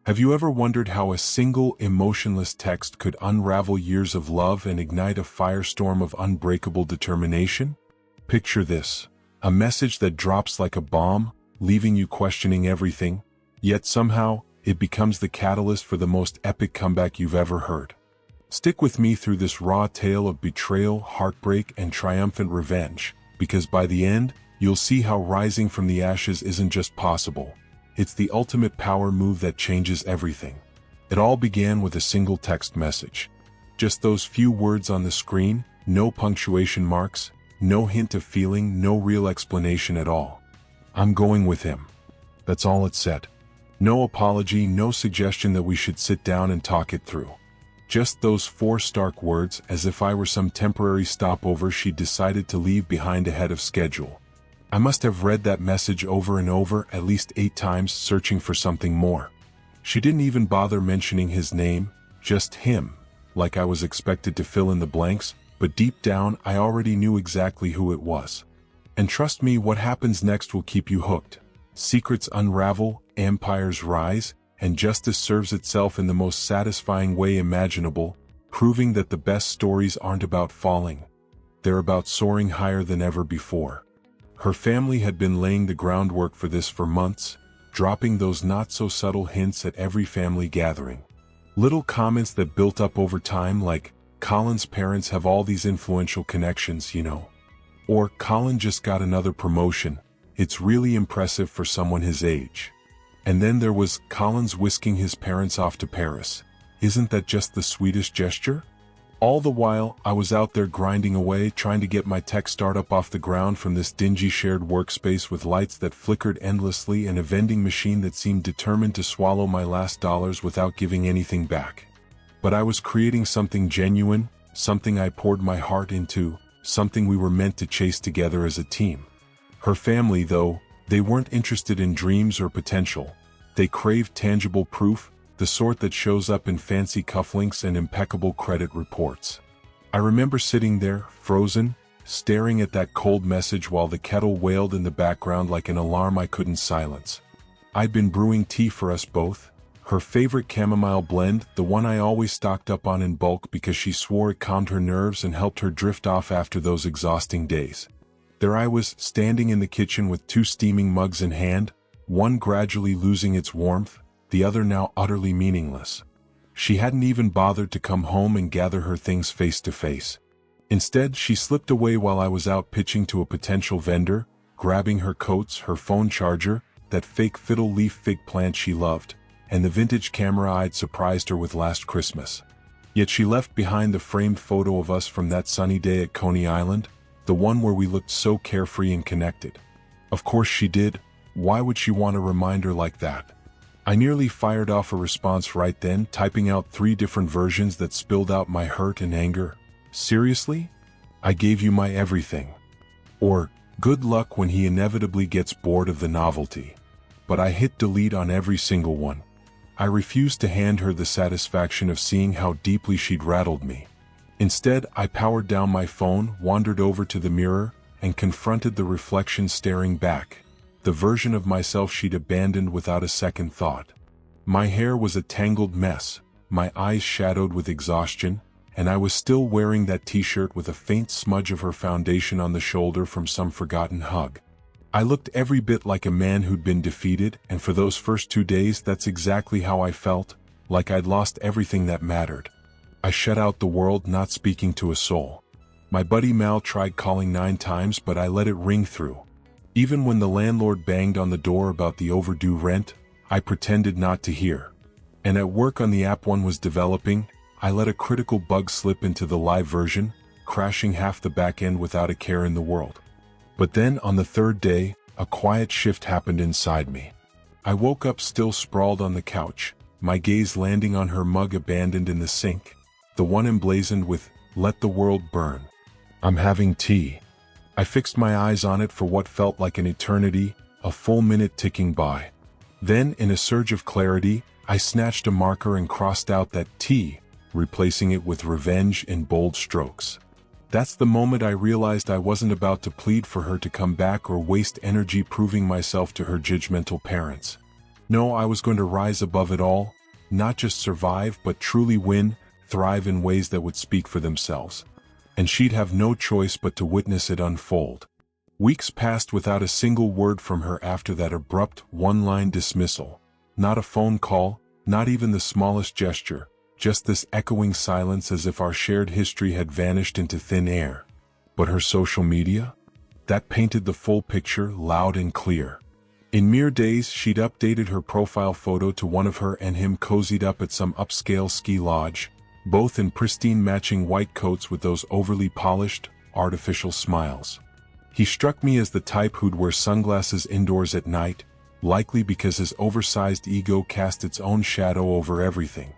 Have you ever wondered how a single emotionless text could unravel years of love and ignite a firestorm of unbreakable determination? Picture this: a message that drops like a bomb, leaving you questioning everything, yet somehow, it becomes the catalyst for the most epic comeback you've ever heard. Stick with me through this raw tale of betrayal, heartbreak, and triumphant revenge, because by the end, you'll see how rising from the ashes isn't just possible. It's the ultimate power move that changes everything. It all began with a single text message. Just those few words on the screen, no punctuation marks, no hint of feeling, no real explanation at all. "I'm going with him." That's all it said. No apology, no suggestion that we should sit down and talk it through. Just those four stark words, as if I were some temporary stopover she'd decided to leave behind ahead of schedule. I must have read that message over and over, at least 8 times, searching for something more. She didn't even bother mentioning his name, just him, like I was expected to fill in the blanks, but deep down I already knew exactly who it was. And trust me, what happens next will keep you hooked. Secrets unravel, empires rise, and justice serves itself in the most satisfying way imaginable, proving that the best stories aren't about falling. They're about soaring higher than ever before. Her family had been laying the groundwork for this for months, dropping those not-so-subtle hints at every family gathering. Little comments that built up over time, like, "Colin's parents have all these influential connections, you know." Or, "Colin just got another promotion. It's really impressive for someone his age." And then there was Colin's whisking his parents off to Paris. Isn't that just the sweetest gesture? All the while, I was out there grinding away, trying to get my tech startup off the ground from this dingy shared workspace with lights that flickered endlessly and a vending machine that seemed determined to swallow my last dollars without giving anything back. But I was creating something genuine, something I poured my heart into, something we were meant to chase together as a team. Her family, though, they weren't interested in dreams or potential. They craved tangible proof, the sort that shows up in fancy cufflinks and impeccable credit reports. I remember sitting there, frozen, staring at that cold message while the kettle wailed in the background like an alarm I couldn't silence. I'd been brewing tea for us both, her favorite chamomile blend, the one I always stocked up on in bulk because she swore it calmed her nerves and helped her drift off after those exhausting days. There I was, standing in the kitchen with 2 steaming mugs in hand, one gradually losing its warmth, the other now utterly meaningless. She hadn't even bothered to come home and gather her things face to face. Instead, she slipped away while I was out pitching to a potential vendor, grabbing her coats, her phone charger, that fake fiddle leaf fig plant she loved, and the vintage camera I'd surprised her with last Christmas. Yet she left behind the framed photo of us from that sunny day at Coney Island, the one where we looked so carefree and connected. Of course she did. Why would she want a reminder like that? I nearly fired off a response right then, typing out 3 different versions that spilled out my hurt and anger. "Seriously? I gave you my everything." Or, "Good luck when he inevitably gets bored of the novelty." But I hit delete on every single one. I refused to hand her the satisfaction of seeing how deeply she'd rattled me. Instead, I powered down my phone, wandered over to the mirror, and confronted the reflection staring back. The version of myself she'd abandoned without a second thought. My hair was a tangled mess, my eyes shadowed with exhaustion, and I was still wearing that t-shirt with a faint smudge of her foundation on the shoulder from some forgotten hug. I looked every bit like a man who'd been defeated, and for those first 2 days that's exactly how I felt, like I'd lost everything that mattered. I shut out the world, not speaking to a soul. My buddy Mal tried calling 9 times, but I let it ring through. Even when the landlord banged on the door about the overdue rent, I pretended not to hear. And at work on the app one was developing, I let a critical bug slip into the live version, crashing half the back end without a care in the world. But then, on the 3rd day, a quiet shift happened inside me. I woke up still sprawled on the couch, my gaze landing on her mug abandoned in the sink, the one emblazoned with, "Let the world burn. I'm having tea." I fixed my eyes on it for what felt like an eternity, a full minute ticking by. Then, in a surge of clarity, I snatched a marker and crossed out that T, replacing it with revenge in bold strokes. That's the moment I realized I wasn't about to plead for her to come back or waste energy proving myself to her judgmental parents. No, I was going to rise above it all, not just survive but truly win, thrive in ways that would speak for themselves. And she'd have no choice but to witness it unfold. Weeks passed without a single word from her after that abrupt, one-line dismissal. Not a phone call, not even the smallest gesture, just this echoing silence as if our shared history had vanished into thin air. But her social media? That painted the full picture loud and clear. In mere days, she'd updated her profile photo to one of her and him cozied up at some upscale ski lodge, both in pristine matching white coats with those overly polished, artificial smiles. He struck me as the type who'd wear sunglasses indoors at night, likely because his oversized ego cast its own shadow over everything.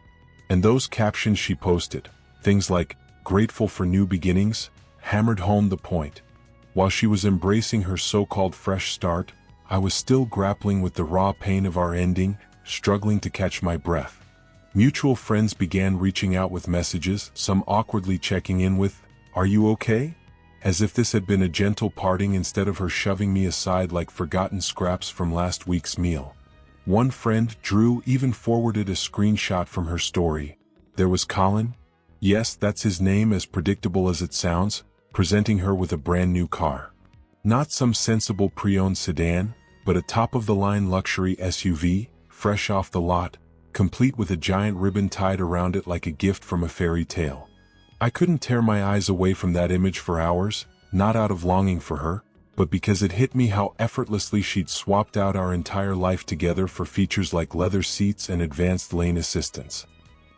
And those captions she posted, things like, "grateful for new beginnings," hammered home the point. While she was embracing her so-called fresh start, I was still grappling with the raw pain of our ending, struggling to catch my breath. Mutual friends began reaching out with messages, some awkwardly checking in with, "Are you okay?" As if this had been a gentle parting instead of her shoving me aside like forgotten scraps from last week's meal. One friend, Drew, even forwarded a screenshot from her story. There was Colin. Yes, that's his name, as predictable as it sounds, presenting her with a brand new car. Not some sensible pre-owned sedan, but a top-of-the-line luxury SUV, fresh off the lot, complete with a giant ribbon tied around it like a gift from a fairy tale. I couldn't tear my eyes away from that image for hours, not out of longing for her, but because it hit me how effortlessly she'd swapped out our entire life together for features like leather seats and advanced lane assistance.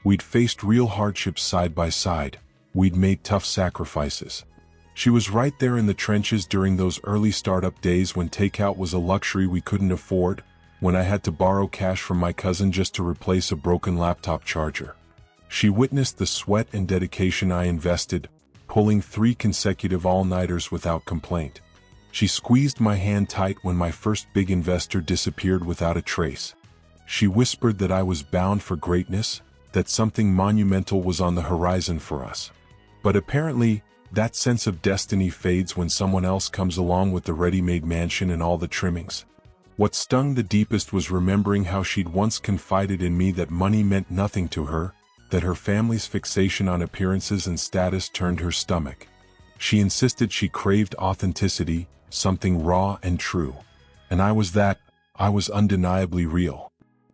We'd faced real hardships side by side, we'd made tough sacrifices. She was right there in the trenches during those early startup days when takeout was a luxury we couldn't afford, when I had to borrow cash from my cousin just to replace a broken laptop charger. She witnessed the sweat and dedication I invested, pulling 3 consecutive all-nighters without complaint. She squeezed my hand tight when my first big investor disappeared without a trace. She whispered that I was bound for greatness, that something monumental was on the horizon for us. But apparently, that sense of destiny fades when someone else comes along with the ready-made mansion and all the trimmings. What stung the deepest was remembering how she'd once confided in me that money meant nothing to her, that her family's fixation on appearances and status turned her stomach. She insisted she craved authenticity, something raw and true. And I was that. I was undeniably real.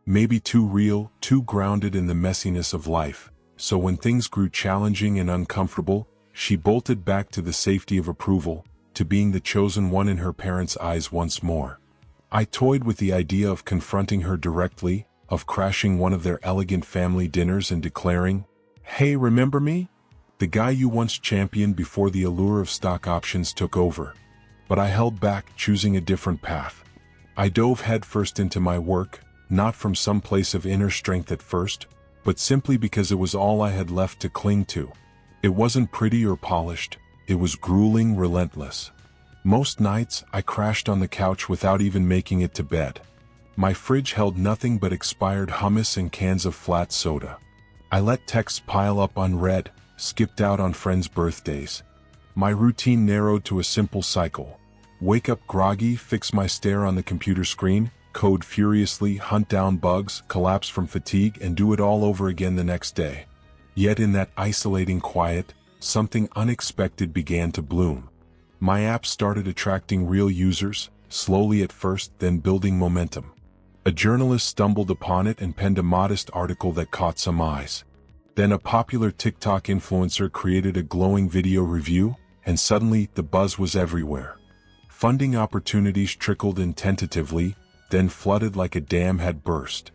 Maybe too real, too grounded in the messiness of life. So when things grew challenging and uncomfortable, she bolted back to the safety of approval, to being the chosen one in her parents' eyes once more. I toyed with the idea of confronting her directly, of crashing one of their elegant family dinners and declaring, "Hey, remember me? The guy you once championed before the allure of stock options took over." But I held back, choosing a different path. I dove headfirst into my work, not from some place of inner strength at first, but simply because it was all I had left to cling to. It wasn't pretty or polished, it was grueling, relentless. Most nights, I crashed on the couch without even making it to bed. My fridge held nothing but expired hummus and cans of flat soda. I let texts pile up unread, skipped out on friends' birthdays. My routine narrowed to a simple cycle. Wake up groggy, fix my stare on the computer screen, code furiously, hunt down bugs, collapse from fatigue, and do it all over again the next day. Yet in that isolating quiet, something unexpected began to bloom. My app started attracting real users, slowly at first, then building momentum. A journalist stumbled upon it and penned a modest article that caught some eyes. Then a popular TikTok influencer created a glowing video review, and suddenly the buzz was everywhere. Funding opportunities trickled in tentatively, then flooded like a dam had burst.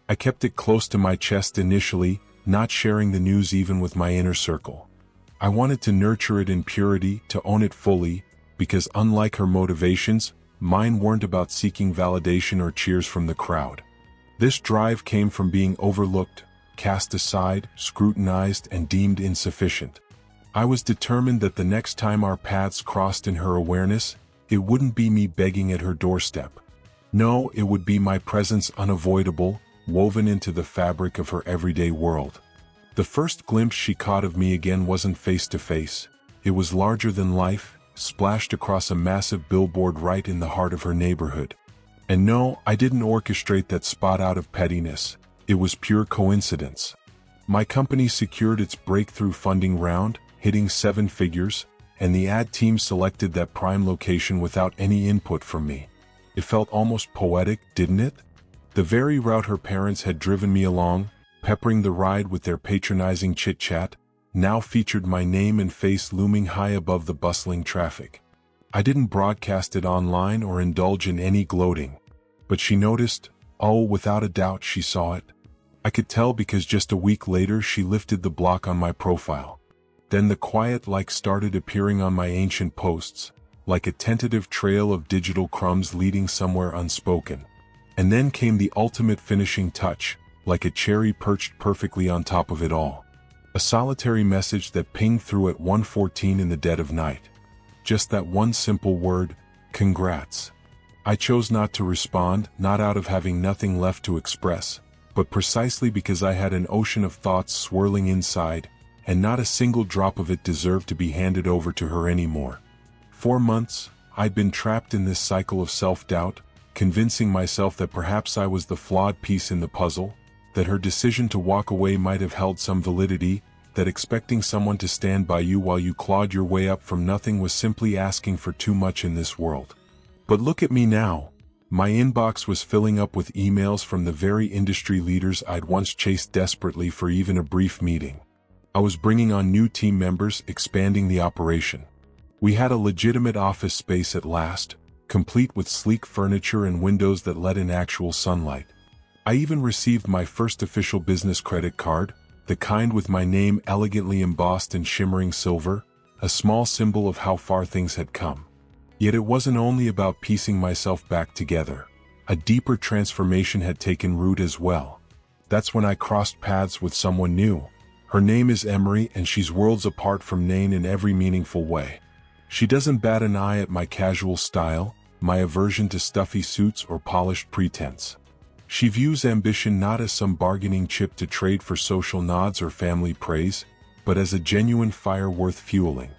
I kept it close to my chest initially, not sharing the news even with my inner circle. I wanted to nurture it in purity, to own it fully, because unlike her motivations, mine weren't about seeking validation or cheers from the crowd. This drive came from being overlooked, cast aside, scrutinized, and deemed insufficient. I was determined that the next time our paths crossed in her awareness, it wouldn't be me begging at her doorstep. No, it would be my presence unavoidable, woven into the fabric of her everyday world. The first glimpse she caught of me again wasn't face-to-face. It was larger than life, splashed across a massive billboard right in the heart of her neighborhood. And no, I didn't orchestrate that spot out of pettiness. It was pure coincidence. My company secured its breakthrough funding round, hitting 7 figures, and the ad team selected that prime location without any input from me. It felt almost poetic, didn't it? The very route her parents had driven me along, peppering the ride with their patronizing chit-chat, now featured my name and face looming high above the bustling traffic. I didn't broadcast it online or indulge in any gloating. But she noticed. Oh, without a doubt she saw it. I could tell because just a week later she lifted the block on my profile. Then the quiet like started appearing on my ancient posts, like a tentative trail of digital crumbs leading somewhere unspoken. And then came the ultimate finishing touch, like a cherry perched perfectly on top of it all. A solitary message that pinged through at 1:14 in the dead of night. Just that one simple word, congrats. I chose not to respond, not out of having nothing left to express, but precisely because I had an ocean of thoughts swirling inside, and not a single drop of it deserved to be handed over to her anymore. 4 months, I'd been trapped in this cycle of self-doubt, convincing myself that perhaps I was the flawed piece in the puzzle, that her decision to walk away might have held some validity, that expecting someone to stand by you while you clawed your way up from nothing was simply asking for too much in this world. But look at me now. My inbox was filling up with emails from the very industry leaders I'd once chased desperately for even a brief meeting. I was bringing on new team members, expanding the operation. We had a legitimate office space at last, complete with sleek furniture and windows that let in actual sunlight. I even received my first official business credit card, the kind with my name elegantly embossed in shimmering silver, a small symbol of how far things had come. Yet it wasn't only about piecing myself back together. A deeper transformation had taken root as well. That's when I crossed paths with someone new. Her name is Emery, and she's worlds apart from Nain in every meaningful way. She doesn't bat an eye at my casual style, my aversion to stuffy suits or polished pretense. She views ambition not as some bargaining chip to trade for social nods or family praise, but as a genuine fire worth fueling.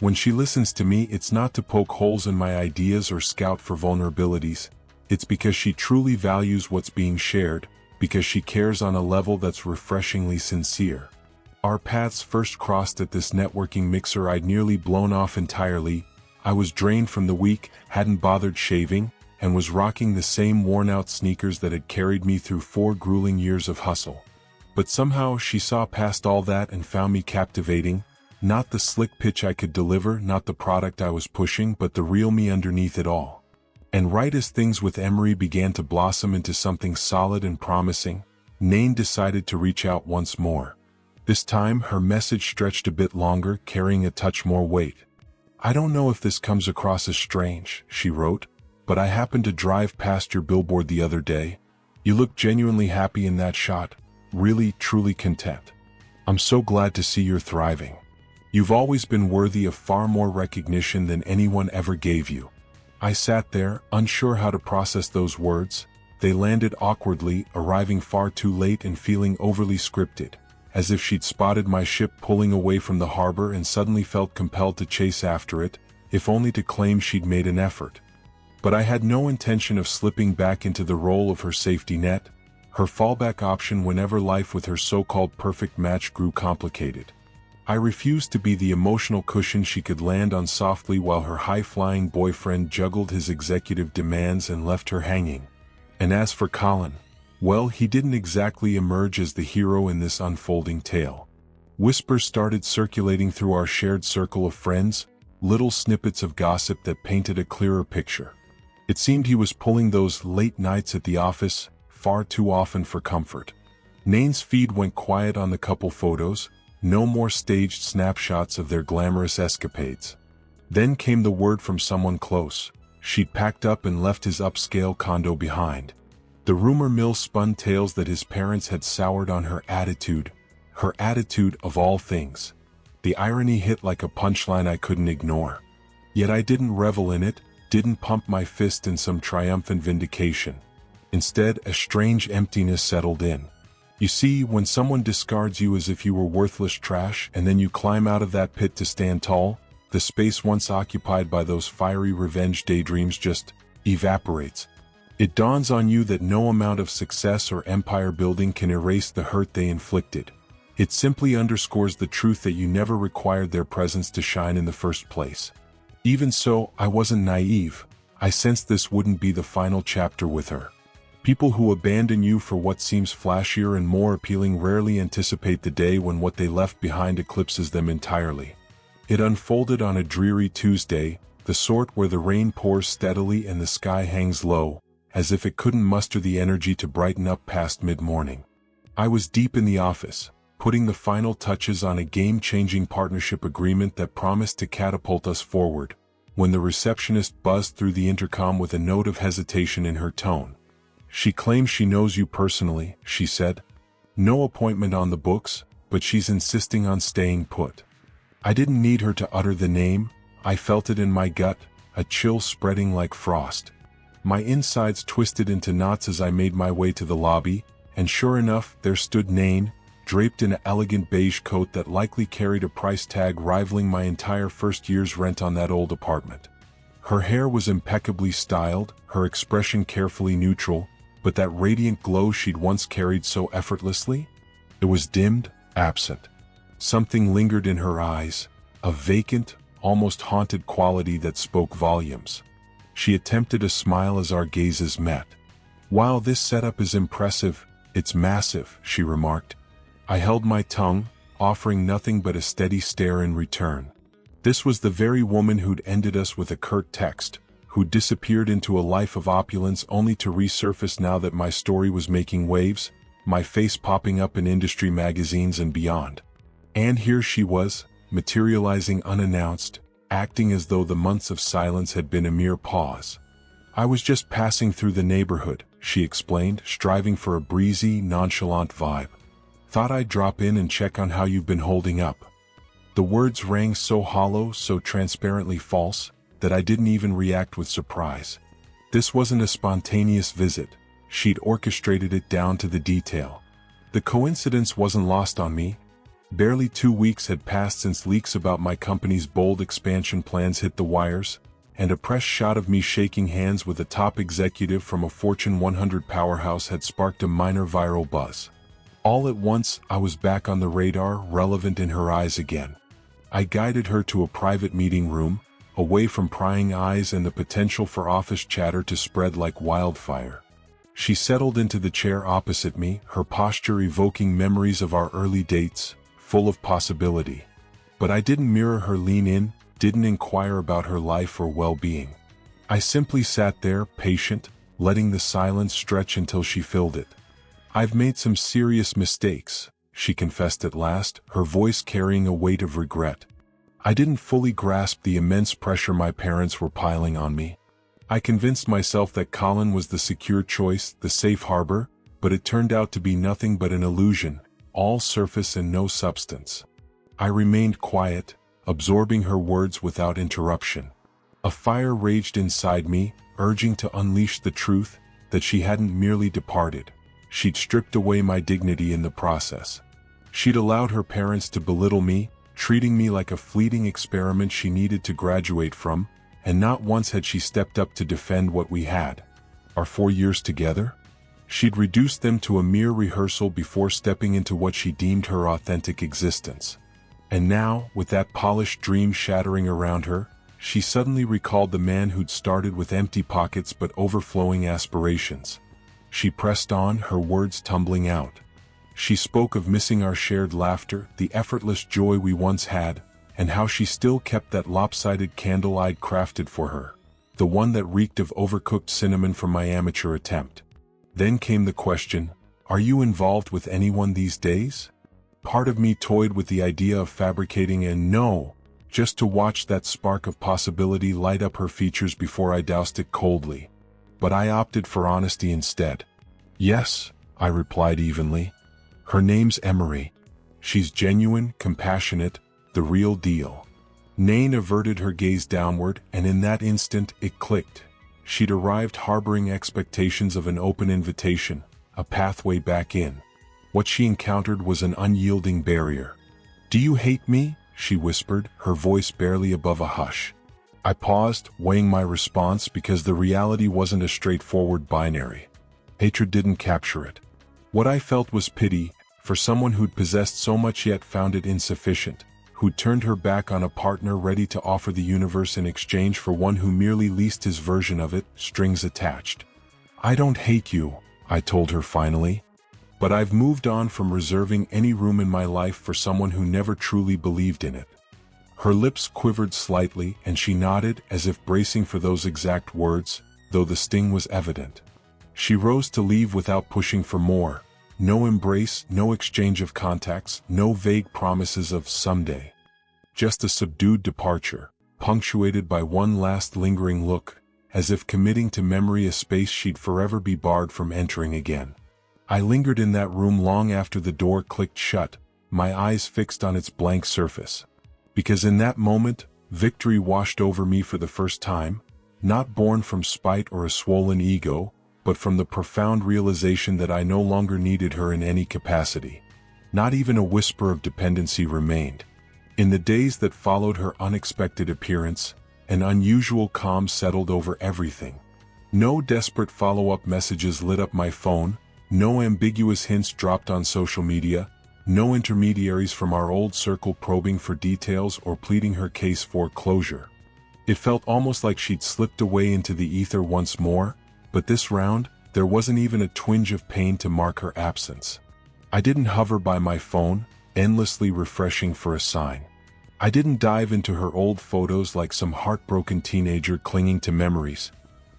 When she listens to me, it's not to poke holes in my ideas or scout for vulnerabilities. It's because she truly values what's being shared, because she cares on a level that's refreshingly sincere. Our paths first crossed at this networking mixer I'd nearly blown off entirely. I was drained from the week, hadn't bothered shaving, and was rocking the same worn-out sneakers that had carried me through 4 grueling years of hustle. But somehow she saw past all that and found me captivating, not the slick pitch I could deliver, not the product I was pushing, but the real me underneath it all. And right as things with Emery began to blossom into something solid and promising, Nain decided to reach out once more. This time, her message stretched a bit longer, carrying a touch more weight. "I don't know if this comes across as strange," she wrote, "but I happened to drive past your billboard the other day. You look genuinely happy in that shot, really, truly content. I'm so glad to see you're thriving. You've always been worthy of far more recognition than anyone ever gave you." I sat there, unsure how to process those words. They landed awkwardly, arriving far too late and feeling overly scripted, as if she'd spotted my ship pulling away from the harbor and suddenly felt compelled to chase after it, if only to claim she'd made an effort. But I had no intention of slipping back into the role of her safety net, her fallback option whenever life with her so-called perfect match grew complicated. I refused to be the emotional cushion she could land on softly while her high-flying boyfriend juggled his executive demands and left her hanging. And as for Colin, well, he didn't exactly emerge as the hero in this unfolding tale. Whispers started circulating through our shared circle of friends, little snippets of gossip that painted a clearer picture. It seemed he was pulling those late nights at the office, far too often for comfort. Nain's feed went quiet on the couple photos, no more staged snapshots of their glamorous escapades. Then came the word from someone close. She'd packed up and left his upscale condo behind. The rumor mill spun tales that his parents had soured on her attitude of all things. The irony hit like a punchline I couldn't ignore. Yet I didn't revel in it, didn't pump my fist in some triumphant vindication. Instead, a strange emptiness settled in. You see, when someone discards you as if you were worthless trash and then you climb out of that pit to stand tall, the space once occupied by those fiery revenge daydreams just evaporates. It dawns on you that no amount of success or empire building can erase the hurt they inflicted. It simply underscores the truth that you never required their presence to shine in the first place. Even so, I wasn't naive. I sensed this wouldn't be the final chapter with her. People who abandon you for what seems flashier and more appealing rarely anticipate the day when what they left behind eclipses them entirely. It unfolded on a dreary Tuesday, the sort where the rain pours steadily and the sky hangs low, as if it couldn't muster the energy to brighten up past mid-morning. I was deep in the office, putting the final touches on a game-changing partnership agreement that promised to catapult us forward, when the receptionist buzzed through the intercom with a note of hesitation in her tone. "She claims she knows you personally," she said. "No appointment on the books, but she's insisting on staying put." I didn't need her to utter the name. I felt it in my gut, a chill spreading like frost. My insides twisted into knots as I made my way to the lobby, and sure enough, there stood Nain, draped in an elegant beige coat that likely carried a price tag rivaling my entire first year's rent on that old apartment. Her hair was impeccably styled, her expression carefully neutral, but that radiant glow she'd once carried so effortlessly? It was dimmed, absent. Something lingered in her eyes, a vacant, almost haunted quality that spoke volumes. She attempted a smile as our gazes met. "While this setup is impressive, it's massive," she remarked. I held my tongue, offering nothing but a steady stare in return. This was the very woman who'd ended us with a curt text, who'd disappeared into a life of opulence only to resurface now that my story was making waves, my face popping up in industry magazines and beyond. And here she was, materializing unannounced, acting as though the months of silence had been a mere pause. "I was just passing through the neighborhood," she explained, striving for a breezy, nonchalant vibe. "Thought I'd drop in and check on how you've been holding up." The words rang so hollow, so transparently false, that I didn't even react with surprise. This wasn't a spontaneous visit. She'd orchestrated it down to the detail. The coincidence wasn't lost on me. Barely 2 weeks had passed since leaks about my company's bold expansion plans hit the wires, and a press shot of me shaking hands with a top executive from a Fortune 100 powerhouse had sparked a minor viral buzz. All at once, I was back on the radar, relevant in her eyes again. I guided her to a private meeting room, away from prying eyes and the potential for office chatter to spread like wildfire. She settled into the chair opposite me, her posture evoking memories of our early dates, full of possibility. But I didn't mirror her lean in, didn't inquire about her life or well-being. I simply sat there, patient, letting the silence stretch until she filled it. "I've made some serious mistakes," she confessed at last, her voice carrying a weight of regret. I didn't fully grasp the immense pressure my parents were piling on me. I convinced myself that Colin was the secure choice, the safe harbor, but it turned out to be nothing but an illusion, all surface and no substance. I remained quiet, absorbing her words without interruption. A fire raged inside me, urging to unleash the truth, that she hadn't merely departed. She'd stripped away my dignity in the process. She'd allowed her parents to belittle me, treating me like a fleeting experiment she needed to graduate from, and not once had she stepped up to defend what we had. Our 4 years together? She'd reduced them to a mere rehearsal before stepping into what she deemed her authentic existence. And now, with that polished dream shattering around her, she suddenly recalled the man who'd started with empty pockets but overflowing aspirations. She pressed on, her words tumbling out. She spoke of missing our shared laughter, the effortless joy we once had, and how she still kept that lopsided candle I'd crafted for her, the one that reeked of overcooked cinnamon from my amateur attempt. Then came the question, "Are you involved with anyone these days?" Part of me toyed with the idea of fabricating a "no," just to watch that spark of possibility light up her features before I doused it coldly. But I opted for honesty instead. "Yes," I replied evenly. "Her name's Emery. She's genuine, compassionate, the real deal." Nain averted her gaze downward, and in that instant it clicked. She'd arrived harboring expectations of an open invitation, a pathway back in. What she encountered was an unyielding barrier. "Do you hate me?" she whispered, her voice barely above a hush. I paused, weighing my response because the reality wasn't a straightforward binary. Hatred didn't capture it. What I felt was pity for someone who'd possessed so much yet found it insufficient, who'd turned her back on a partner ready to offer the universe in exchange for one who merely leased his version of it, strings attached. I don't hate you, I told her finally, but I've moved on from reserving any room in my life for someone who never truly believed in it. Her lips quivered slightly and she nodded as if bracing for those exact words, though the sting was evident. She rose to leave without pushing for more. No embrace, no exchange of contacts, no vague promises of someday. Just a subdued departure, punctuated by one last lingering look, as if committing to memory a space she'd forever be barred from entering again. I lingered in that room long after the door clicked shut, my eyes fixed on its blank surface. Because in that moment, victory washed over me for the first time, not born from spite or a swollen ego, but from the profound realization that I no longer needed her in any capacity. Not even a whisper of dependency remained. In the days that followed her unexpected appearance, an unusual calm settled over everything. No desperate follow-up messages lit up my phone, no ambiguous hints dropped on social media, no intermediaries from our old circle probing for details or pleading her case for closure. It felt almost like she'd slipped away into the ether once more, but this round, there wasn't even a twinge of pain to mark her absence. I didn't hover by my phone, endlessly refreshing for a sign. I didn't dive into her old photos like some heartbroken teenager clinging to memories.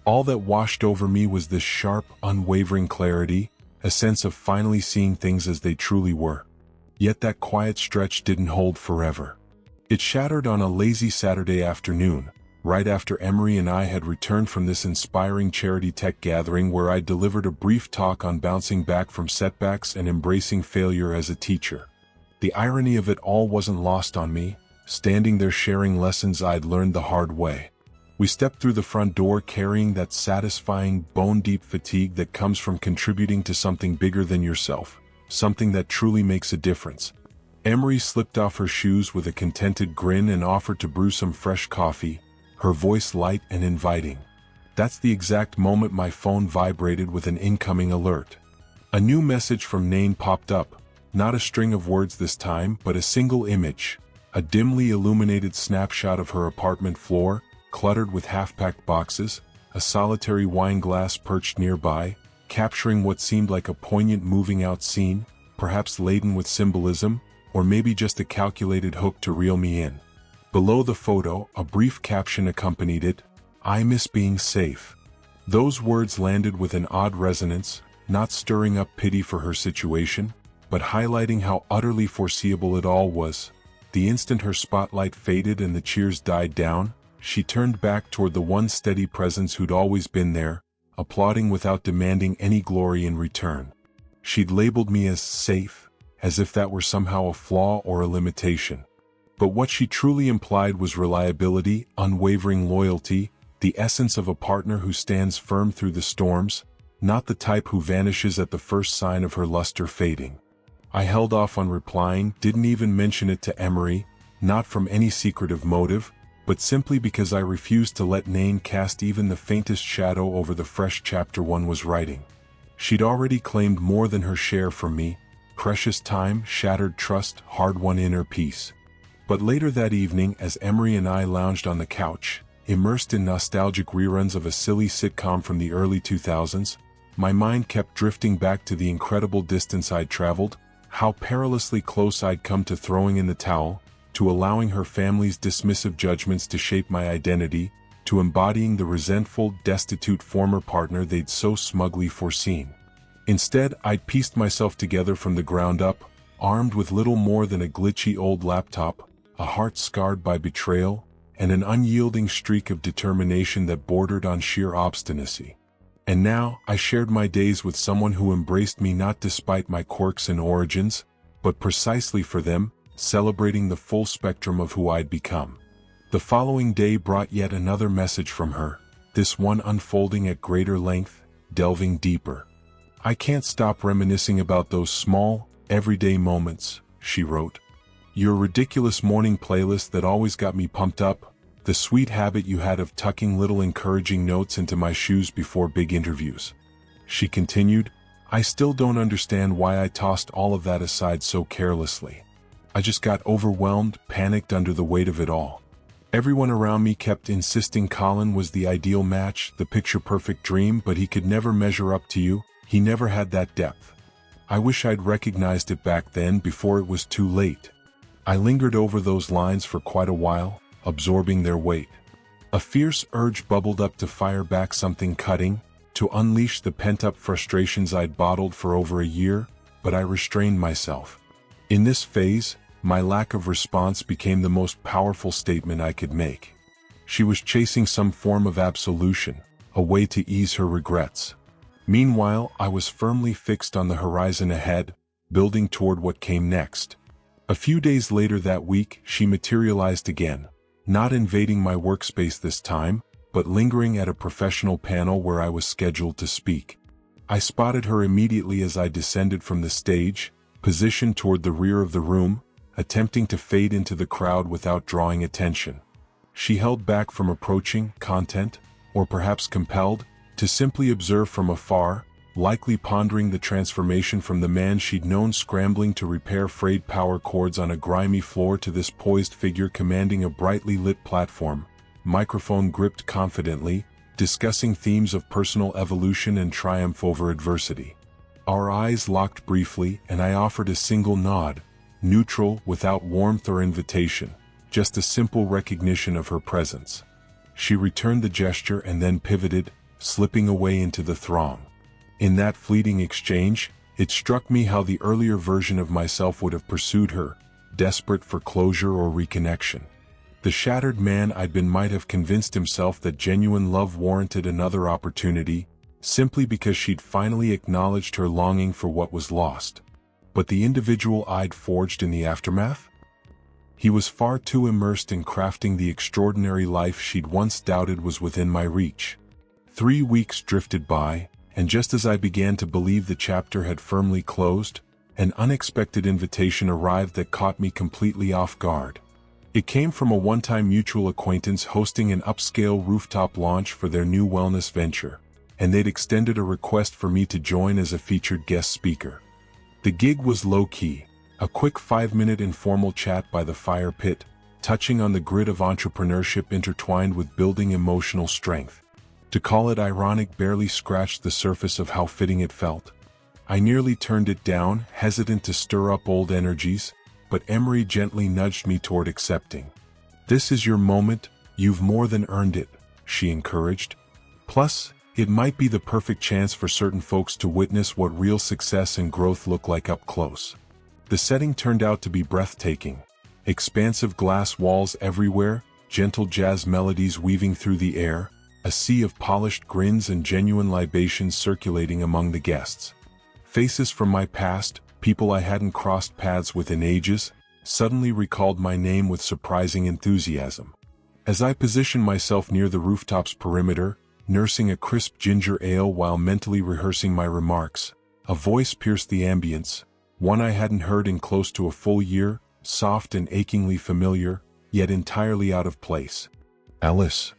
All that washed over me was this sharp, unwavering clarity, a sense of finally seeing things as they truly were. Yet that quiet stretch didn't hold forever. It shattered on a lazy Saturday afternoon, right after Emery and I had returned from this inspiring charity tech gathering where I delivered a brief talk on bouncing back from setbacks and embracing failure as a teacher. The irony of it all wasn't lost on me, standing there sharing lessons I'd learned the hard way. We stepped through the front door carrying that satisfying, bone-deep fatigue that comes from contributing to something bigger than yourself. Something that truly makes a difference. Emery slipped off her shoes with a contented grin and offered to brew some fresh coffee, her voice light and inviting. That's the exact moment my phone vibrated with an incoming alert. A new message from Nain popped up, not a string of words this time, but a single image, a dimly illuminated snapshot of her apartment floor, cluttered with half-packed boxes, a solitary wine glass perched nearby, capturing what seemed like a poignant moving-out scene, perhaps laden with symbolism, or maybe just a calculated hook to reel me in. Below the photo, a brief caption accompanied it, "I miss being safe." Those words landed with an odd resonance, not stirring up pity for her situation, but highlighting how utterly foreseeable it all was. The instant her spotlight faded and the cheers died down, she turned back toward the one steady presence who'd always been there, applauding without demanding any glory in return. She'd labeled me as safe, as if that were somehow a flaw or a limitation. But what she truly implied was reliability, unwavering loyalty, the essence of a partner who stands firm through the storms, not the type who vanishes at the first sign of her luster fading. I held off on replying, didn't even mention it to Emery, not from any secretive motive, but simply because I refused to let Nain cast even the faintest shadow over the fresh chapter one was writing. She'd already claimed more than her share from me, precious time, shattered trust, hard-won inner peace. But later that evening, as Emery and I lounged on the couch, immersed in nostalgic reruns of a silly sitcom from the early 2000s, my mind kept drifting back to the incredible distance I'd traveled, how perilously close I'd come to throwing in the towel, to allowing her family's dismissive judgments to shape my identity, to embodying the resentful, destitute former partner they'd so smugly foreseen. Instead, I'd pieced myself together from the ground up, armed with little more than a glitchy old laptop, a heart scarred by betrayal, and an unyielding streak of determination that bordered on sheer obstinacy. And now, I shared my days with someone who embraced me not despite my quirks and origins, but precisely for them, celebrating the full spectrum of who I'd become. The following day brought yet another message from her, this one unfolding at greater length, delving deeper. "I can't stop reminiscing about those small, everyday moments," she wrote. "Your ridiculous morning playlist that always got me pumped up, The sweet habit you had of tucking little encouraging notes into my shoes before big interviews. She continued, I still don't understand why I tossed all of that aside so carelessly. I just got overwhelmed, panicked under the weight of it all. Everyone around me kept insisting Colin was the ideal match, the picture-perfect dream, but he could never measure up to you. He never had that depth. I wish I'd recognized it back then before it was too late. I lingered over those lines for quite a while, absorbing their weight. A fierce urge bubbled up to fire back something cutting, to unleash the pent-up frustrations I'd bottled for over a year, but I restrained myself. In this phase, my lack of response became the most powerful statement I could make. She was chasing some form of absolution, a way to ease her regrets. Meanwhile, I was firmly fixed on the horizon ahead, building toward what came next. A few days later that week, she materialized again, not invading my workspace this time, but lingering at a professional panel where I was scheduled to speak. I spotted her immediately as I descended from the stage, positioned toward the rear of the room, attempting to fade into the crowd without drawing attention. She held back from approaching, content, or perhaps compelled, to simply observe from afar, likely pondering the transformation from the man she'd known scrambling to repair frayed power cords on a grimy floor to this poised figure commanding a brightly lit platform, microphone gripped confidently, discussing themes of personal evolution and triumph over adversity. Our eyes locked briefly, and I offered a single nod, neutral, without warmth or invitation, just a simple recognition of her presence. She returned the gesture and then pivoted, slipping away into the throng. In that fleeting exchange, it struck me how the earlier version of myself would have pursued her, desperate for closure or reconnection. The shattered man I'd been might have convinced himself that genuine love warranted another opportunity, simply because she'd finally acknowledged her longing for what was lost. But the individual I'd forged in the aftermath? He was far too immersed in crafting the extraordinary life she'd once doubted was within my reach. 3 weeks drifted by, and just as I began to believe the chapter had firmly closed, an unexpected invitation arrived that caught me completely off guard. It came from a one-time mutual acquaintance hosting an upscale rooftop launch for their new wellness venture, and they'd extended a request for me to join as a featured guest speaker. The gig was low-key, a quick 5-minute informal chat by the fire pit, touching on the grit of entrepreneurship intertwined with building emotional strength. To call it ironic barely scratched the surface of how fitting it felt. I nearly turned it down, hesitant to stir up old energies, but Emery gently nudged me toward accepting. This is your moment, you've more than earned it, she encouraged. Plus, it might be the perfect chance for certain folks to witness what real success and growth look like up close. The setting turned out to be breathtaking. Expansive glass walls everywhere, gentle jazz melodies weaving through the air, a sea of polished grins and genuine libations circulating among the guests. Faces from my past, people I hadn't crossed paths with in ages, suddenly recalled my name with surprising enthusiasm. As I positioned myself near the rooftop's perimeter, nursing a crisp ginger ale while mentally rehearsing my remarks, a voice pierced the ambience, one I hadn't heard in close to a full year, soft and achingly familiar, yet entirely out of place. Alice.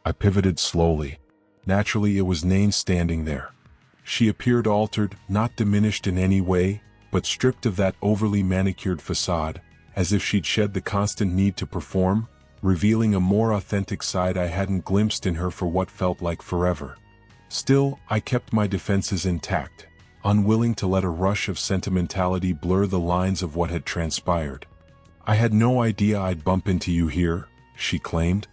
I pivoted slowly. Naturally, it was Nain standing there. She appeared altered, not diminished in any way, but stripped of that overly manicured facade, as if she'd shed the constant need to perform, revealing a more authentic side I hadn't glimpsed in her for what felt like forever. Still, I kept my defenses intact, unwilling to let a rush of sentimentality blur the lines of what had transpired. I had no idea I'd bump into you here, she claimed.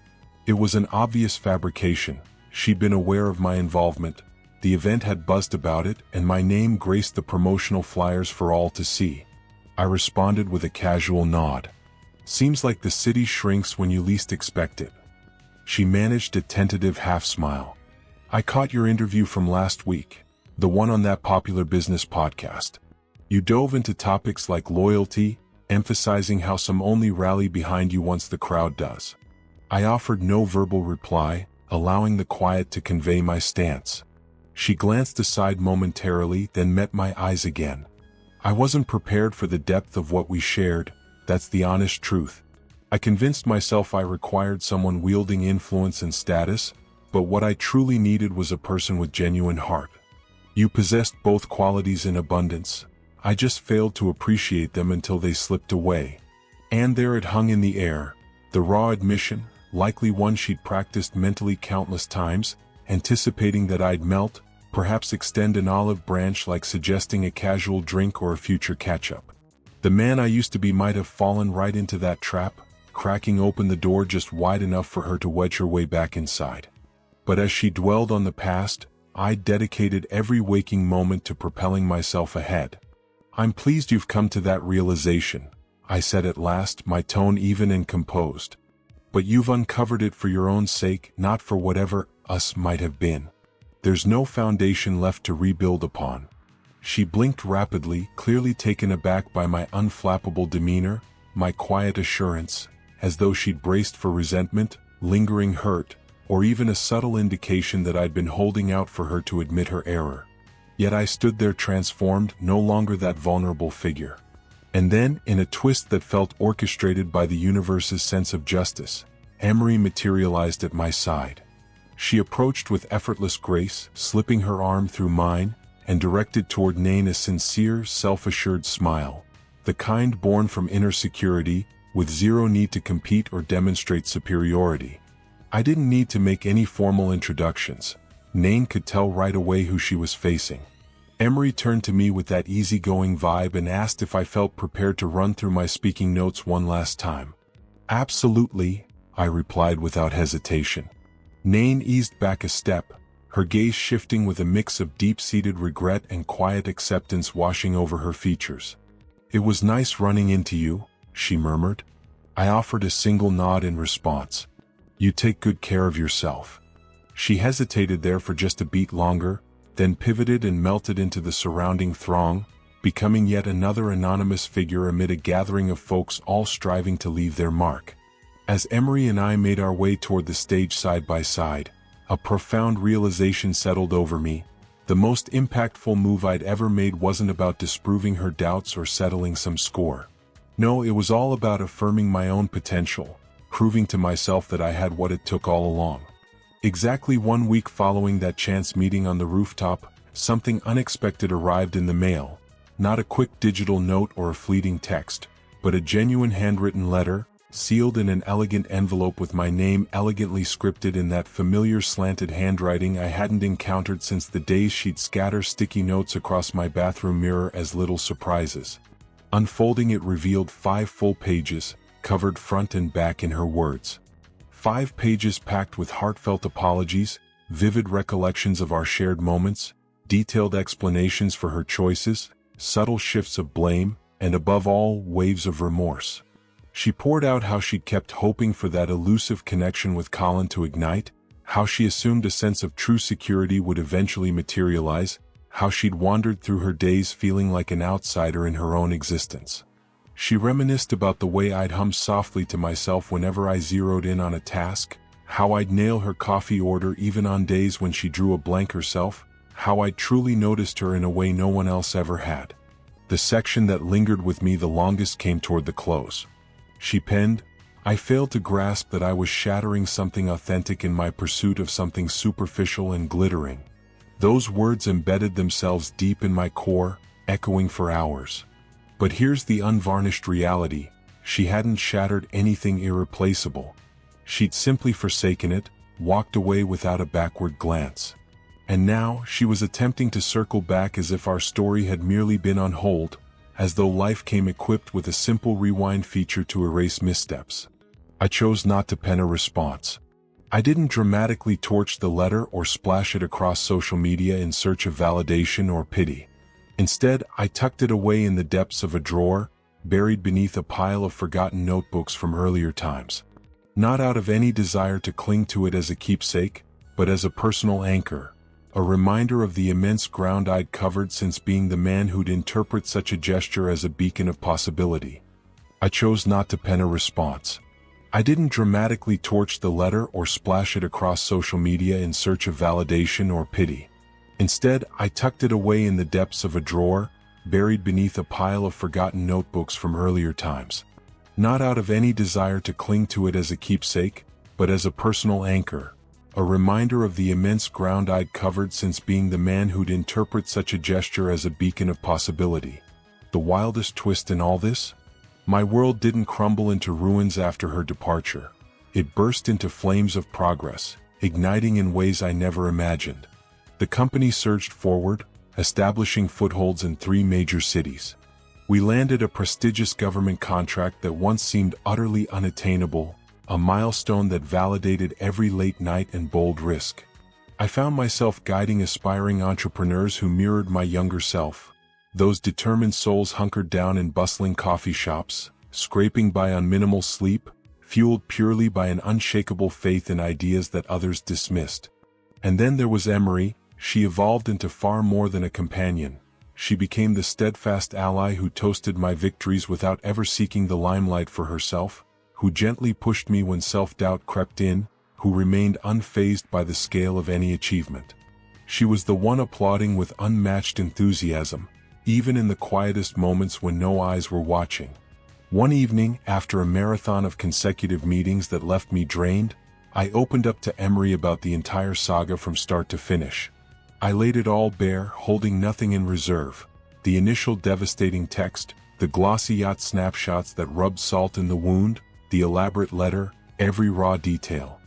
It was an obvious fabrication. She'd been aware of my involvement. The event had buzzed about it, and my name graced the promotional flyers for all to see. I responded with a casual nod. Seems like the city shrinks when you least expect it. She managed a tentative half-smile. I caught your interview from last week, the one on that popular business podcast. You dove into topics like loyalty, emphasizing how some only rally behind you once the crowd does. I offered no verbal reply, allowing the quiet to convey my stance. She glanced aside momentarily, then met my eyes again. I wasn't prepared for the depth of what we shared, that's the honest truth. I convinced myself I required someone wielding influence and status, but what I truly needed was a person with genuine heart. You possessed both qualities in abundance. I just failed to appreciate them until they slipped away. And there it hung in the air, the raw admission, likely one she'd practiced mentally countless times, anticipating that I'd melt, perhaps extend an olive branch like suggesting a casual drink or a future catch-up. The man I used to be might have fallen right into that trap, cracking open the door just wide enough for her to wedge her way back inside. But as she dwelled on the past, I dedicated every waking moment to propelling myself ahead. "I'm pleased you've come to that realization," I said at last, my tone even and composed. "But you've uncovered it for your own sake, not for whatever us might have been. There's no foundation left to rebuild upon." She blinked rapidly, clearly taken aback by my unflappable demeanor, my quiet assurance, as though she'd braced for resentment, lingering hurt, or even a subtle indication that I'd been holding out for her to admit her error. Yet I stood there transformed, no longer that vulnerable figure. And then, in a twist that felt orchestrated by the universe's sense of justice, Emery materialized at my side. She approached with effortless grace, slipping her arm through mine, and directed toward Nain a sincere, self-assured smile, the kind born from inner security, with zero need to compete or demonstrate superiority. I didn't need to make any formal introductions. Nain could tell right away who she was facing. Emery turned to me with that easygoing vibe and asked if I felt prepared to run through my speaking notes one last time. "Absolutely," I replied without hesitation. Nain eased back a step, her gaze shifting with a mix of deep-seated regret and quiet acceptance washing over her features. "It was nice running into you," she murmured. I offered a single nod in response. "You take good care of yourself." She hesitated there for just a beat longer, then pivoted and melted into the surrounding throng, becoming yet another anonymous figure amid a gathering of folks all striving to leave their mark. As Emery and I made our way toward the stage side by side, a profound realization settled over me. The most impactful move I'd ever made wasn't about disproving her doubts or settling some score. No, it was all about affirming my own potential, proving to myself that I had what it took all along. Exactly 1 week following that chance meeting on the rooftop, something unexpected arrived in the mail. Not a quick digital note or a fleeting text, but a genuine handwritten letter, sealed in an elegant envelope with my name elegantly scripted in that familiar slanted handwriting I hadn't encountered since the days she'd scatter sticky notes across my bathroom mirror as little surprises. Unfolding it revealed 5 full pages, covered front and back in her words. 5 pages packed with heartfelt apologies, vivid recollections of our shared moments, detailed explanations for her choices, subtle shifts of blame, and above all, waves of remorse. She poured out how she'd kept hoping for that elusive connection with Colin to ignite, how she assumed a sense of true security would eventually materialize, how she'd wandered through her days feeling like an outsider in her own existence. She reminisced about the way I'd hum softly to myself whenever I zeroed in on a task, how I'd nail her coffee order even on days when she drew a blank herself, how I'd truly noticed her in a way no one else ever had. The section that lingered with me the longest came toward the close. She penned, "I failed to grasp that I was shattering something authentic in my pursuit of something superficial and glittering." Those words embedded themselves deep in my core, echoing for hours. But here's the unvarnished reality: she hadn't shattered anything irreplaceable. She'd simply forsaken it, walked away without a backward glance. And now she was attempting to circle back as if our story had merely been on hold, as though life came equipped with a simple rewind feature to erase missteps. I chose not to pen a response. I didn't dramatically torch the letter or splash it across social media in search of validation or pity. Instead, I tucked it away in the depths of a drawer, buried beneath a pile of forgotten notebooks from earlier times. Not out of any desire to cling to it as a keepsake, but as a personal anchor. A reminder of the immense ground I'd covered since being the man who'd interpret such a gesture as a beacon of possibility. I chose not to pen a response. I didn't dramatically torch the letter or splash it across social media in search of validation or pity. Instead, I tucked it away in the depths of a drawer, buried beneath a pile of forgotten notebooks from earlier times. not out of any desire to cling to it as a keepsake, but as a personal anchor, a reminder of the immense ground I'd covered since being the man who'd interpret such a gesture as a beacon of possibility. The wildest twist in all this? My world didn't crumble into ruins after her departure. It burst into flames of progress, igniting in ways I never imagined. The company surged forward, establishing footholds in 3 major cities. We landed a prestigious government contract that once seemed utterly unattainable, a milestone that validated every late night and bold risk. I found myself guiding aspiring entrepreneurs who mirrored my younger self, those determined souls hunkered down in bustling coffee shops, scraping by on minimal sleep, fueled purely by an unshakable faith in ideas that others dismissed. And then there was Emery. She evolved into far more than a companion. She became the steadfast ally who toasted my victories without ever seeking the limelight for herself, who gently pushed me when self-doubt crept in, who remained unfazed by the scale of any achievement. She was the one applauding with unmatched enthusiasm, even in the quietest moments when no eyes were watching. One evening, after a marathon of consecutive meetings that left me drained, I opened up to Emery about the entire saga from start to finish. I laid it all bare, holding nothing in reserve. The initial devastating text, the glossy yacht snapshots that rubbed salt in the wound, the elaborate letter, every raw detail.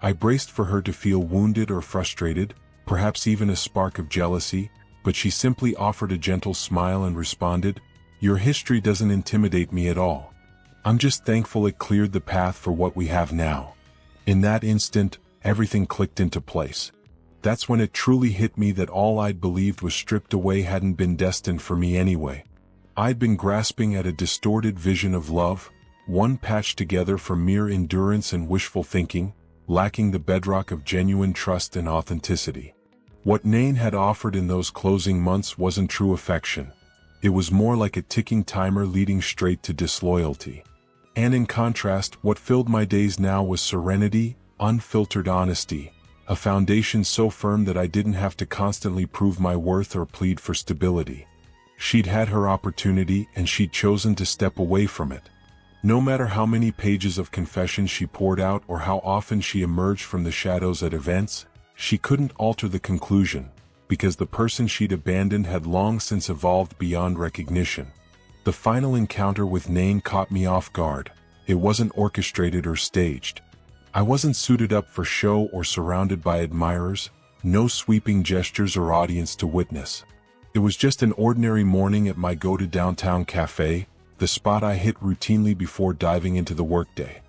I braced for her to feel wounded or frustrated, perhaps even a spark of jealousy, but she simply offered a gentle smile and responded, "Your history doesn't intimidate me at all. I'm just thankful it cleared the path for what we have now." In that instant, everything clicked into place. That's when it truly hit me that all I'd believed was stripped away hadn't been destined for me anyway. I'd been grasping at a distorted vision of love, one patched together from mere endurance and wishful thinking, lacking the bedrock of genuine trust and authenticity. What Nain had offered in those closing months wasn't true affection. It was more like a ticking timer leading straight to disloyalty. And in contrast, what filled my days now was serenity, unfiltered honesty, a foundation so firm that I didn't have to constantly prove my worth or plead for stability. She'd had her opportunity and she'd chosen to step away from it. No matter how many pages of confession she poured out or how often she emerged from the shadows at events, she couldn't alter the conclusion, because the person she'd abandoned had long since evolved beyond recognition. The final encounter with Nain caught me off guard. It wasn't orchestrated or staged. I wasn't suited up for show or surrounded by admirers, no sweeping gestures or audience to witness. It was just an ordinary morning at my go-to downtown cafe, the spot I hit routinely before diving into the workday.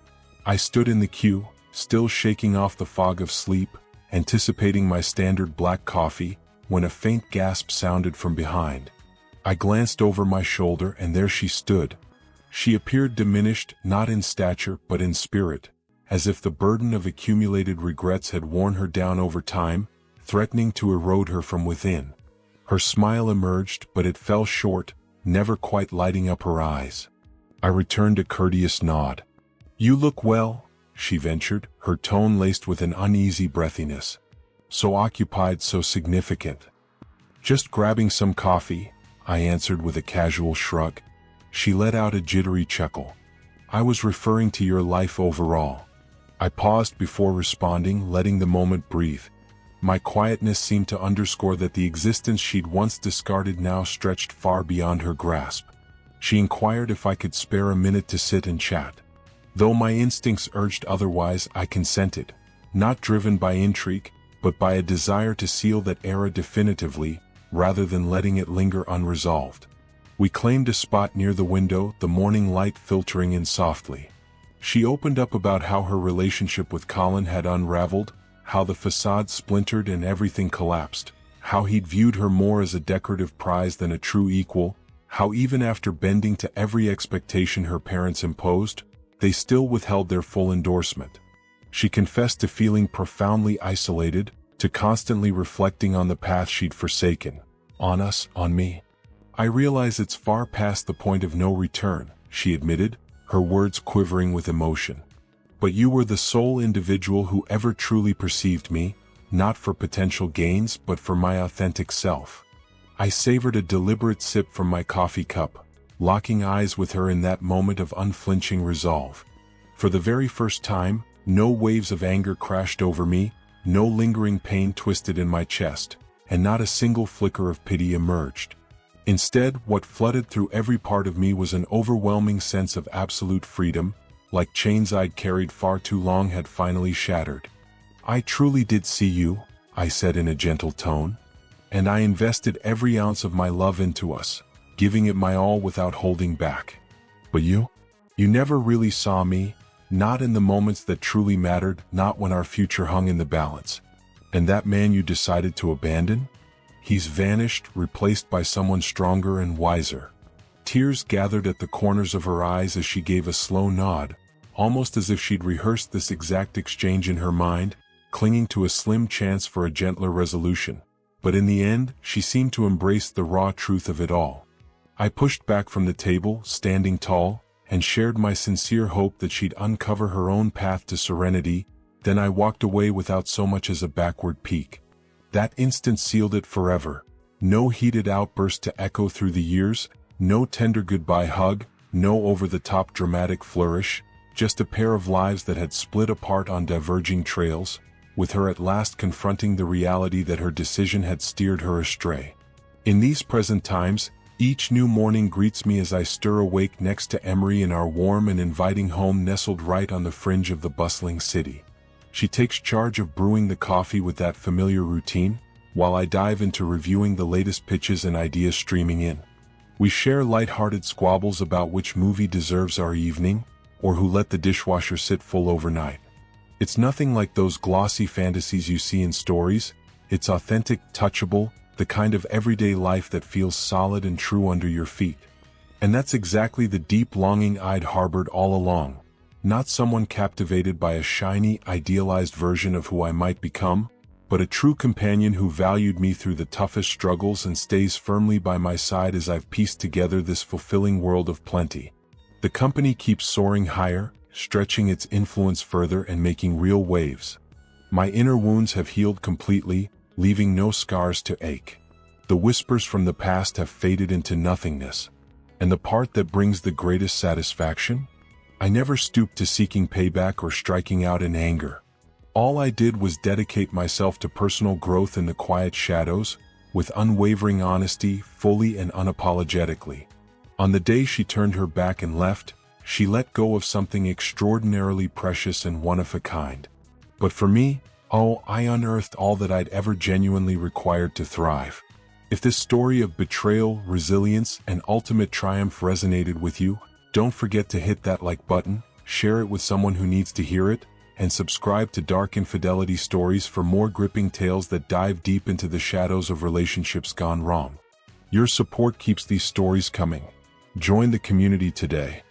I stood in the queue, still shaking off the fog of sleep, anticipating my standard black coffee, when a faint gasp sounded from behind. I glanced over my shoulder and there she stood. She appeared diminished, not in stature but in spirit, as if the burden of accumulated regrets had worn her down over time, threatening to erode her from within. Her smile emerged, but it fell short, never quite lighting up her eyes. I returned a courteous nod. "You look well," she ventured, her tone laced with an uneasy breathiness. "So occupied, so significant." "Just grabbing some coffee," I answered with a casual shrug. She let out a jittery chuckle. "I was referring to your life overall." I paused before responding, letting the moment breathe. My quietness seemed to underscore that the existence she'd once discarded now stretched far beyond her grasp. She inquired if I could spare a minute to sit and chat. Though my instincts urged otherwise, I consented, not driven by intrigue, but by a desire to seal that era definitively, rather than letting it linger unresolved. We claimed a spot near the window, the morning light filtering in softly. She opened up about how her relationship with Colin had unraveled, how the facade splintered and everything collapsed, how he'd viewed her more as a decorative prize than a true equal, how even after bending to every expectation her parents imposed, they still withheld their full endorsement. She confessed to feeling profoundly isolated, to constantly reflecting on the path she'd forsaken. "On us, on me. I realize it's far past the point of no return," she admitted, her words quivering with emotion. "But you were the sole individual who ever truly perceived me, not for potential gains but for my authentic self." I savored a deliberate sip from my coffee cup. locking eyes with her in that moment of unflinching resolve. For the very first time, no waves of anger crashed over me, no lingering pain twisted in my chest, and not a single flicker of pity emerged. Instead, what flooded through every part of me was an overwhelming sense of absolute freedom, like chains I'd carried far too long had finally shattered. "I truly did see you," I said in a gentle tone, "and I invested every ounce of my love into us, giving it my all without holding back. But you never really saw me, not in the moments that truly mattered, not when our future hung in the balance. And that man you decided to abandon? He's vanished, replaced by someone stronger and wiser." Tears gathered at the corners of her eyes as she gave a slow nod, almost as if she'd rehearsed this exact exchange in her mind, clinging to a slim chance for a gentler resolution. But in the end, she seemed to embrace the raw truth of it all. I pushed back from the table, standing tall, and shared my sincere hope that she'd uncover her own path to serenity. Then I walked away without so much as a backward peek. That instant sealed it forever. No heated outburst to echo through the years, no tender goodbye hug, no over-the-top dramatic flourish, just a pair of lives that had split apart on diverging trails, with her at last confronting the reality that her decision had steered her astray. In these present times, each new morning greets me as I stir awake next to Emery in our warm and inviting home nestled right on the fringe of the bustling city. She takes charge of brewing the coffee with that familiar routine, while I dive into reviewing the latest pitches and ideas streaming in. We share light-hearted squabbles about which movie deserves our evening, or who let the dishwasher sit full overnight. It's nothing like those glossy fantasies you see in stories. It's authentic, touchable, the kind of everyday life that feels solid and true under your feet. And that's exactly the deep longing I'd harbored all along. Not someone captivated by a shiny, idealized version of who I might become, but a true companion who valued me through the toughest struggles and stays firmly by my side as I've pieced together this fulfilling world of plenty. The company keeps soaring higher, stretching its influence further and making real waves. My inner wounds have healed completely, leaving no scars to ache. The whispers from the past have faded into nothingness. And the part that brings the greatest satisfaction? I never stooped to seeking payback or striking out in anger. All I did was dedicate myself to personal growth in the quiet shadows, with unwavering honesty, fully and unapologetically. On the day she turned her back and left, she let go of something extraordinarily precious and one of a kind. But for me, I unearthed all that I'd ever genuinely required to thrive. If this story of betrayal, resilience, and ultimate triumph resonated with you, don't forget to hit that like button, share it with someone who needs to hear it, and subscribe to Dark Infidelity Stories for more gripping tales that dive deep into the shadows of relationships gone wrong. Your support keeps these stories coming. Join the community today.